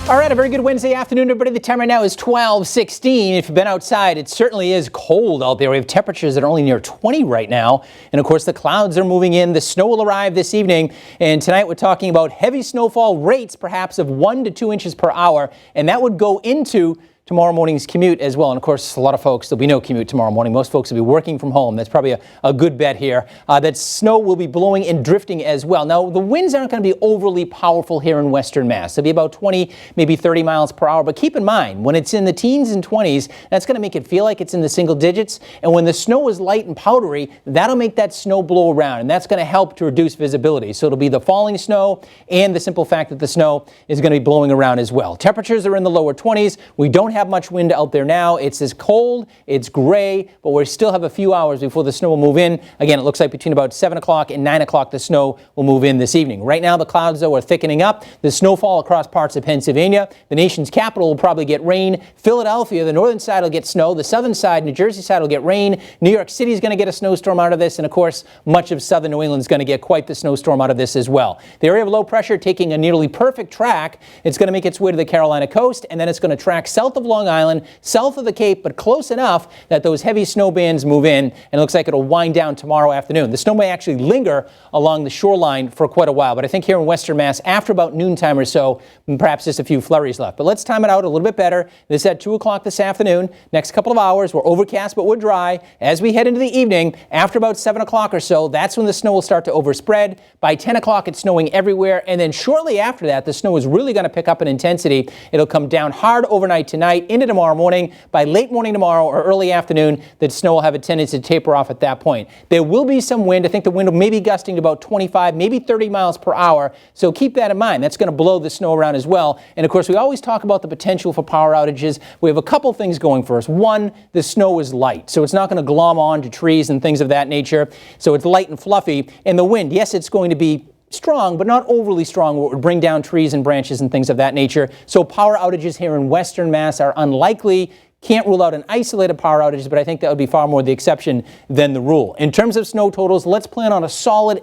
All right, a very good Wednesday afternoon, everybody. The time right now is 12:16. If you've been outside, it certainly is cold out there. We have temperatures that are only near 20 right now. And of course, the clouds are moving in. The snow will arrive this evening. And tonight we're talking about heavy snowfall rates, perhaps of 1 to 2 inches per hour. And that would go into tomorrow morning's commute as well. And of course, a lot of folks, there'll be no commute tomorrow morning. Most folks will be working from home. That's probably a good bet here. That snow will be blowing and drifting as well. Now, the winds aren't going to be overly powerful here in Western Mass. They'll be about 20, maybe 30 miles per hour. But keep in mind, when it's in the teens and 20s, that's going to make it feel like it's in the single digits. And when the snow is light and powdery, that'll make that snow blow around. And that's going to help to reduce visibility. So it'll be the falling snow and the simple fact that the snow is going to be blowing around as well. Temperatures are in the lower 20s. We don't have much wind out there now. It's as cold, it's gray, but we still have a few hours before the snow will move in. Again, it looks like between about 7 o'clock and 9 o'clock the snow will move in this evening. Right now the clouds, though, are thickening up. The snowfall across parts of Pennsylvania. The nation's capital will probably get rain. Philadelphia, the northern side, will get snow. The southern side, New Jersey side, will get rain. New York City is going to get a snowstorm out of this. And of course, much of southern New England is going to get quite the snowstorm out of this as well. The area of low pressure taking a nearly perfect track. It's going to make its way to the Carolina coast, and then it's going to track south of Long Island, south of the Cape, but close enough that those heavy snow bands move in, and it looks like it'll wind down tomorrow afternoon. The snow may actually linger along the shoreline for quite a while, but I think here in Western Mass, after about noontime or so, perhaps just a few flurries left. But let's time it out a little bit better. This is at 2 o'clock this afternoon. Next couple of hours, we're overcast, but we're dry. As we head into the evening, after about 7 o'clock or so, that's when the snow will start to overspread. By 10 o'clock, it's snowing everywhere, and then shortly after that, the snow is really going to pick up in intensity. It'll come down hard overnight tonight into tomorrow morning. By late morning tomorrow or early afternoon, the snow will have a tendency to taper off at that point. There will be some wind. I think the wind will maybe gusting to about 25, maybe 30 miles per hour. So keep that in mind. That's going to blow the snow around as well. And of course, we always talk about the potential for power outages. We have a couple things going for us. One, the snow is light, so it's not going to glom onto trees and things of that nature. So it's light and fluffy. And the wind, yes, it's going to be strong, but not overly strong, what would bring down trees and branches and things of that nature. So power outages here in Western Mass are unlikely. Can't rule out an isolated power outage, but I think that would be far more the exception than the rule. In terms of snow totals, let's plan on a solid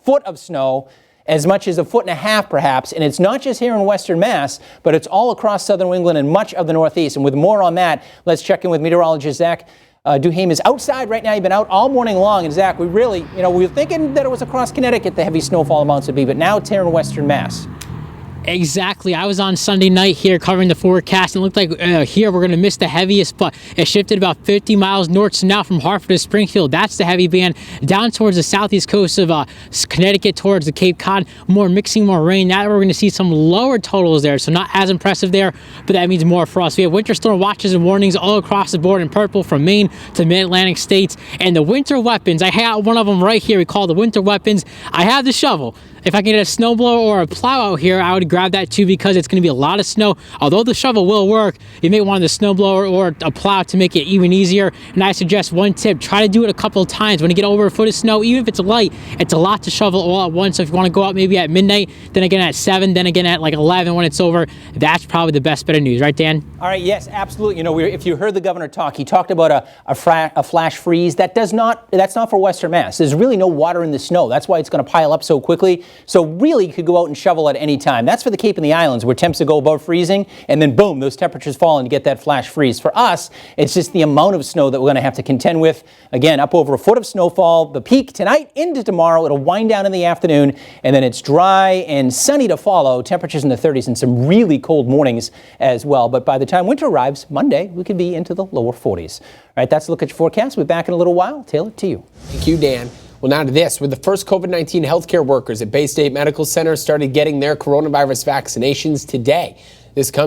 foot of snow, as much as 1.5 feet perhaps. And it's not just here in Western Mass, but it's all across southern New England and much of the Northeast. And with more on that, let's check in with meteorologist Zach Duhame is outside right now. You've been out all morning long. And Zach, we really, we were thinking that it was across Connecticut the heavy snowfall amounts would be, but now it's here in Western Mass. Exactly. I was on Sunday night here covering the forecast, and it looked like here we're going to miss the heaviest, but it shifted about 50 miles north. So now from Hartford to Springfield, that's the heavy band down towards the southeast coast of Connecticut towards the Cape Cod. More rain. Now we're going to see some lower totals there, so not as impressive there, but that means more for us. We have winter storm watches and warnings all across the board in purple from Maine to mid-Atlantic states. And the winter weapons, I have one of them right here. We call the winter weapons. I have the shovel. If I can get a snowblower or a plow out here, I would grab that too, because it's going to be a lot of snow. Although the shovel will work, you may want the snowblower or a plow to make it even easier. And I suggest one tip: try to do it a couple of times. When you get over a foot of snow, even if it's light, it's a lot to shovel all at once. So if you want to go out maybe at midnight, then again at 7, then again at like 11 when it's over, that's probably the best bit of news, right, Dan? All right, yes, absolutely. If you heard the governor talk, he talked about a flash freeze. That's not for Western Mass. There's really no water in the snow. That's why it's going to pile up so quickly. So really, you could go out and shovel at any time. That's for the Cape and the Islands, where temps will go above freezing, and then boom, those temperatures fall and you get that flash freeze. For us, it's just the amount of snow that we're going to have to contend with. Again, up over a foot of snowfall. The peak tonight into tomorrow. It'll wind down in the afternoon, and then it's dry and sunny to follow. Temperatures in the 30s and some really cold mornings as well. But by the time winter arrives, Monday, we could be into the lower 40s. All right, that's a look at your forecast. We'll be back in a little while. Taylor, to you. Thank you, Dan. Well, now to this. With the first COVID-19 healthcare workers at Bay State Medical Center started getting their coronavirus vaccinations today. This comes